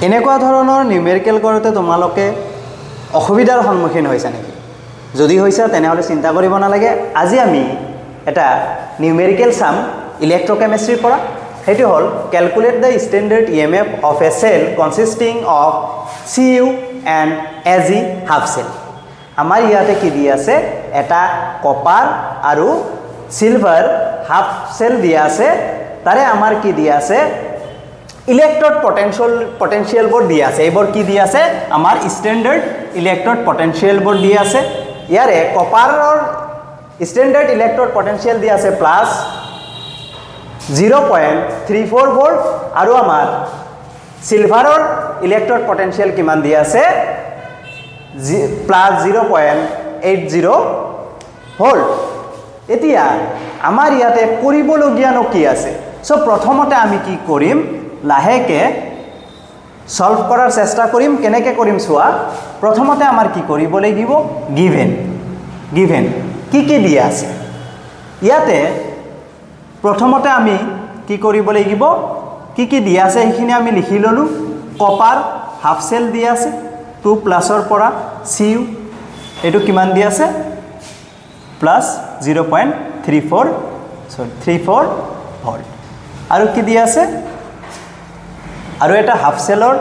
এনেকুৱা ধৰণৰ নিউমেৰিকেল কৰোঁতে তোমালোকে অসুবিধাৰ সন্মুখীন হৈছে নেকি? যদি হৈছে তেনেহ'লে চিন্তা কৰিব নালাগে। আজি আমি এটা নিউমেৰিকেল চাম ইলেক্ট্ৰকেমিষ্ট্ৰিৰ পৰা। সেইটো হ'ল calculate the standard EMF of a cell consisting of CU and AG half cell. আমাৰ ইয়াতে কি দিয়া আছে, এটা কপাৰ আৰু সিলভাৰ হাফ সেল দিয়া আছে। তাৰে আমাৰ কি দিয়া আছে, ইলেক্ট্ৰড পটেনশিয়াল বোৰ দিয়া আছে। এইবোৰ কি দিয়া আছে, আমাৰ স্ট্যান্ডাৰ্ড ইলেক্ট্ৰড পটেনশিয়াল বোৰ দিয়া আছে। ইয়াৰে কপাৰৰ স্ট্যান্ডাৰ্ড ইলেক্ট্ৰড পটেনশিয়াল দিয়া আছে প্লাস 0.34 ভোল্ট আৰু আমাৰ সিলভাৰৰ ইলেক্ট্ৰড পটেনশিয়াল কিমান দিয়া আছে, প্লাস 0.80 ভোল্ট। এতিয়া আমাৰ ইয়াতে কৰিবলগীয়ানো কি আছে? সো প্ৰথমতে আমি কি কৰিম, লাহেকে সলভ কৰাৰ চেষ্টা কৰিম। কেনেকৈ কৰিম চোৱা। প্ৰথমতে আমাৰ কি কৰিব লাগিব, গিভেন কি দিয়া আছে ইয়াতে। প্ৰথমতে আমি কি কৰিব লাগিব, কি দিয়া আছে সেইখিনি আমি লিখি ললো। কপাৰ হাফ সেল দিয়া আছে 2+ পৰা CU, এইটো কিমান দিয়া আছে, প্লাস 0.34 ভোল্ট। আৰু কি দিয়া আছে, আৰু এটা হাফ সেলৰ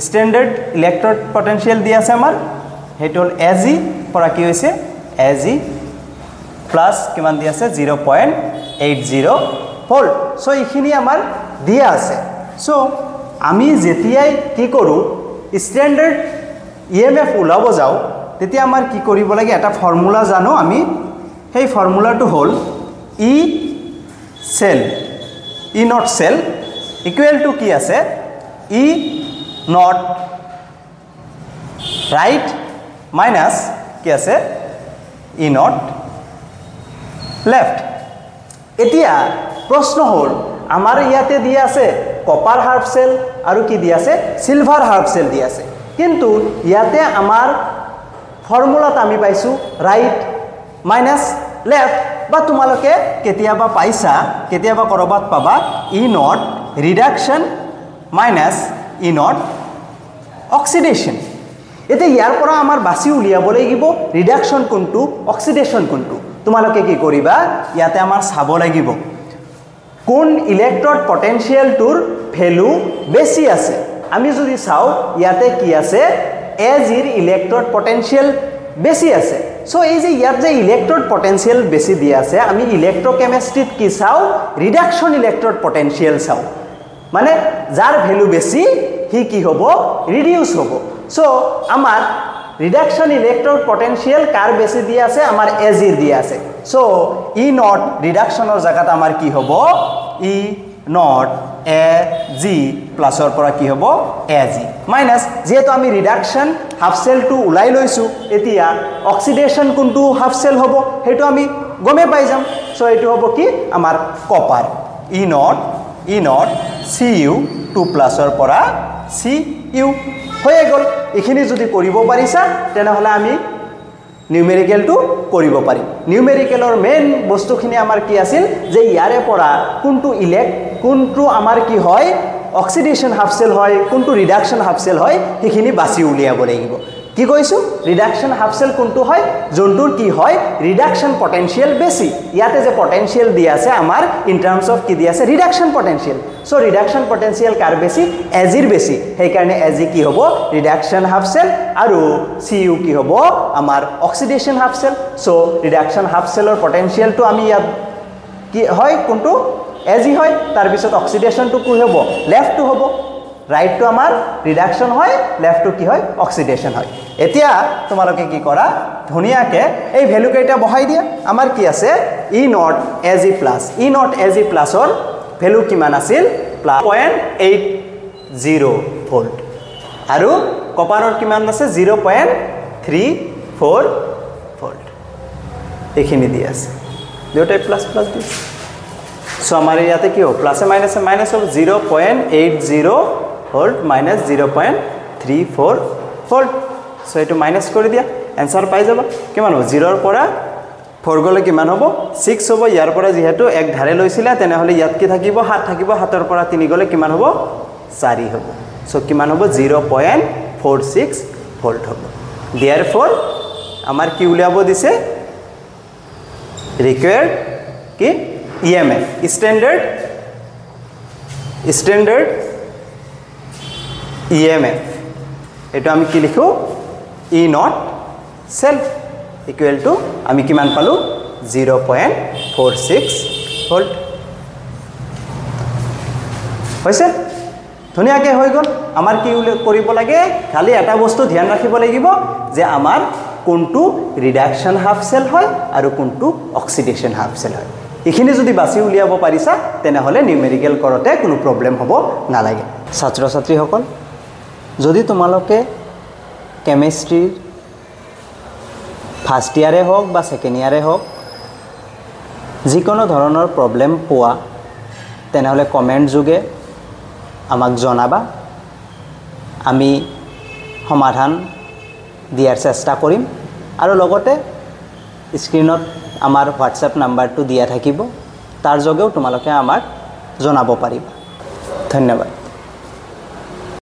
স্ট্যান্ডাৰ্ড ইলেক্ট্ৰড পটেনশিয়াল দিয়া আছে আমাৰ, সেইটো হ'ল AG পৰা কি হৈছে AG প্লাস কিমান দিয়া আছে 0.80 ভোল্ট। সো এইখিনি আমাৰ দিয়া আছে। সো আমি যেতিয়াই কি কৰোঁ স্ট্যান্ডাৰ্ড ইএমএফ ওলাব যাওঁ, তেতিয়া আমাৰ কি কৰিব লাগে, এটা ফৰ্মুলা জানো আমি। সেই ফৰ্মুলাটো হ'ল ই নট সেল ইকুৱেল টু কি আছে, ই নট ৰাইট মাইনাস কি আছে, ই নট লেফট। এতিয়া প্ৰশ্ন হ'ল, আমাৰ ইয়াতে দিয়া আছে কপাৰ হাফ সেল আৰু কি দিয়া আছে, সিলভাৰ হাফ সেল দিয়া আছে। কিন্তু ইয়াতে আমাৰ ফৰ্মুলাত আমি পাইছোঁ ৰাইট মাইনাস লেফট। বা তোমালোকে কেতিয়াবা পাইছা, কেতিয়াবা কৰবাত পাবা E naught reduction minus E naught oxidation. এতিয়া ইয়াৰ পৰা আমাৰ বাছি উলিয়াব লাগিব ৰিডাকশন কোনটো, অক্সিডেশন কোনটো। তোমালোকে কি কৰিবা, ইয়াতে আমাৰ চাব লাগিব কোন ইলেক্ট্ৰড পটেনশিয়ালটোৰ ভ্যালু বেছি আছে। আমি যদি চাওঁ ইয়াতে কি আছে, AGৰ ইলেক্ট্ৰড পটেনশিয়াল বেছি আছে। সো এই যে ইয়াত যে ইলেক্ট্ৰড পটেনশিয়াল বেছি দিয়া আছে, আমি ইলেক্ট্ৰকেমিষ্ট্ৰিত কি চাওঁ, ৰিডাকশন ইলেক্ট্ৰড পটেনশিয়াল চাওঁ। মানে যাৰ ভ্যালু বেছি হি কি হ'ব, ৰিডিউস হ'ব। সো আমাৰ ৰিডাকশন ইলেক্ট্ৰড পটেনশিয়াল কাৰ বেছি দিয়া আছে, আমাৰ AGৰ দিয়া আছে। সো ই নট ৰিডাকশনৰ জায়গাত আমাৰ কি হ'ব, ই নট AG প্লাসৰ পৰা কি হ'ব AG মাইনাস, যেহেতু আমি ৰিডাকশন হাফ সেলটো ওলাই লৈছো, এতিয়া অক্সিডেশন কোনটো হাফ সেল হ'ব সেইটো আমি গমে পাই যাম। সো এইটো হ'ব কি, আমাৰ কপাৰ ই নট CU 2+ পৰা CU হয়ে গ'ল। এইখিনি যদি কৰিব পাৰিছা তেনেহ'লে আমি নিউমেৰিকেলটো কৰিব পাৰিম। নিউমেৰিকেলৰ মেইন বস্তুখিনি আমাৰ কি আছিল, যে ইয়াৰে পৰা কোনটো আমাৰ কি হয় অক্সিডেশন হাফ সেল হয়, কোনটো ৰিডাকশন হাফ সেল হয়, সেইখিনি বাছি উলিয়াব লাগিব। কি কৈছো, ৰিডাকশন হাফ সেল কোনটো হয়, যোনটোৰ কি হয় ৰিডাকশন পটেনশিয়াল বেছি। ইয়াতে যে পটেনশিয়াল দিয়া আছে আমাৰ ইন টাৰ্মস অফ কি দিয়া আছে, reduction potential. So reduction potential কাৰ বেছি, AGৰ বেছি। সেইকাৰণে AG কি হ'ব, ৰিডাকশন হাফ সেল, আৰু CU কি হ'ব আমাৰ oxidation half cell. So reduction half সেলৰ পটেনশিয়ালটো আমি ইয়াত কি হয়, কোনটো AG হয়, তাৰ পিছত অক্সিডেশনটো কি হ'ব, লেফটটো হ'ব। ৰাইটটো আমাৰ ৰিডাকশন হয়, লেফটটো কি হয়, অক্সিডেশন হয়। এতিয়া তোমালোকে কি কৰা, ধুনীয়াকে এই ভ্যালু কেইটা বহাই দিয়া। আমাৰ কি আছে, E naught AG plus, E naught AG প্লাসৰ ভ্যালু কিমান আছিল, প্লাস 0.80 ভোল্ট, আৰু কপাৰৰ কিমান আছে 0.34 ভোল্ট। এইখিনি দি আছে, দুটাই প্লাস প্লাস দি। সো আমাৰ ইয়াতে কি হ'ব, প্লাসে মাইনাসে মাইনাস হ'ব, 0.80 ভোল্ট মাইনাস 0.34 ভোল্ট। সো এইটো মাইনাস কৰি দিয়া, এনসাৰ পাই যাবা। কিমান হ'ব, 0ৰ পৰা 4 গ'লে কিমান হ'ব, 6 হ'ব। ইয়াৰ পৰা যেহেতু এক ধাৰে লৈছিলা তেনেহ'লে ইয়াত কি থাকিব, 7 থাকিব। 7ৰ পৰা 3 গ'লে কিমান হ'ব, 4 হ'ব। সো কিমান হ'ব 0.46 ভোল্ট হ'ব দেয়াৰফৰ আমাৰ কি উলিয়াব দিছে ৰিকুৱাৰ্ড কি EMF স্ট্যান্ডার্ড EMF এটা আমি কি লিখো E not self equal to আমি কিমান পালো 0.46 ভোল্ট হৈছে ধুনিয়াকে হৈ গল আমাৰ কি কৰিব লাগে খালি এটা বস্তু ধ্যান ৰাখিব লাগিব যে আমাৰ কোনটো ৰিডাকশন হাফ সেল হয় আৰু কোনটো অক্সিডেশন হাফ সেল হয় এখিনি যদি বাছি উলিয়াব পাৰিছা তেনে হলে নিউমেৰিকেল কৰতে কোনো প্ৰবলেম হ'ব নালাগে ছাত্ৰ ছাত্ৰী সকল যদি তোমালোকে কেমিষ্ট্ৰি ফাৰ্স্ট ইয়াৰে হোক বা সেকেন্ড ইয়াৰে হোক যিকোনো ধৰণৰ প্ৰবলেম পোৱা তেনে হলে কমেন্ট যোগে আমাক জনাবা আমি সমাধান দিয়াৰ চেষ্টা কৰিম আৰু লগতে স্ক্ৰিনত আমাৰ হোৱাটসঅ্যাপ নাম্বাৰটো দিয়া থাকিব তাৰ যোগেও তোমালোকে আমাক জনাব পাৰিবা ধন্যবাদ